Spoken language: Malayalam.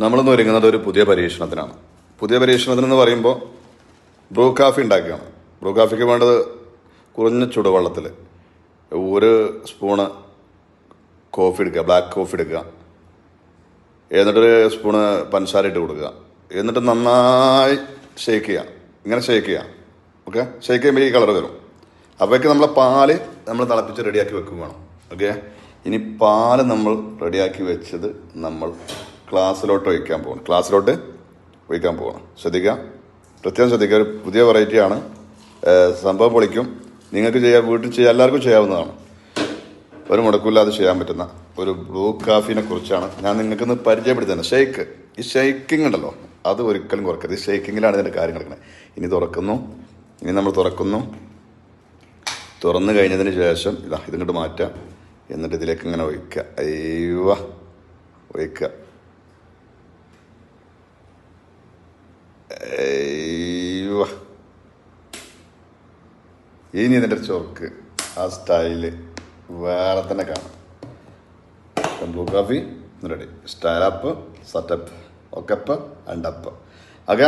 നമ്മളിന്ന് ഒരുങ്ങുന്നത് ഒരു പുതിയ പരീക്ഷണത്തിനാണ്. പുതിയ പരീക്ഷണത്തിനെന്ന് പറയുമ്പോൾ ബ്രൂ കാഫി ഉണ്ടാക്കുകയാണ്. ബ്രൂ കാഫിക്ക് വേണ്ടത് കുറഞ്ഞ ചുടുവെള്ളത്തിൽ ഒരു സ്പൂണ് കോഫി എടുക്കുക, ബ്ലാക്ക് കോഫി എടുക്കുക. എന്നിട്ടൊരു സ്പൂണ് പഞ്ചസാര ഇട്ട് കൊടുക്കുക. എന്നിട്ട് നന്നായി ഷേക്ക് ചെയ്യുക. ഇങ്ങനെ ഷേക്ക് ചെയ്യുക. ഓക്കെ, ഷേക്ക് ചെയ്യുമ്പോൾ ഈ കളർ വരും. അപ്പോഴേക്ക് നമ്മളെ പാല് നമ്മൾ തിളപ്പിച്ച് റെഡിയാക്കി വെക്കും വേണം. ഓക്കെ, ഇനി പാല് നമ്മൾ റെഡിയാക്കി വെച്ചത് നമ്മൾ ഗ്ലാസ്സിലോട്ട് ഒഴിക്കാൻ പോകണം. ശ്രദ്ധിക്കുക, പ്രത്യേകം ശ്രദ്ധിക്കുക. ഒരു പുതിയ വെറൈറ്റിയാണ്, സംഭവം പൊളിക്കും. നിങ്ങൾക്ക് ചെയ്യാം, വീട്ടിൽ ചെയ്യാം, എല്ലാവർക്കും ചെയ്യാവുന്നതാണ്. ഒരു മുടക്കില്ലാതെ ചെയ്യാൻ പറ്റുന്ന ഒരു ബ്രൂ കാഫിനെ കുറിച്ചാണ് ഞാൻ നിങ്ങൾക്കൊന്ന് പരിചയപ്പെടുത്തുന്നത്. ഷെയ്ക്ക്, ഈ ഷെയ്ക്കിംഗ് ഉണ്ടല്ലോ, അത് ഒരിക്കലും കുറക്കരുത്. ഈ ഷെയ്ക്കിങ്ങിലാണ് ഇതിൻ്റെ കാര്യം കിടക്കുന്നത്. ഇനി നമ്മൾ തുറന്നു കഴിഞ്ഞതിന് ശേഷം ഇതിങ്ങോട്ട് മാറ്റുക. എന്നിട്ട് ഇതിലേക്ക് ഇങ്ങനെ ഒഴിക്കുക. ഒഴിക്കുക. ഇനി ഇതിൻ്റെ ചൊർക്ക്, ആ സ്റ്റൈല് വേറെ തന്നെ കാണാം. Bru coffee ready. Style up, setup, ഒക്കെ അപ്പ് ആൻഡ് അപ്പ്. ഓക്കെ.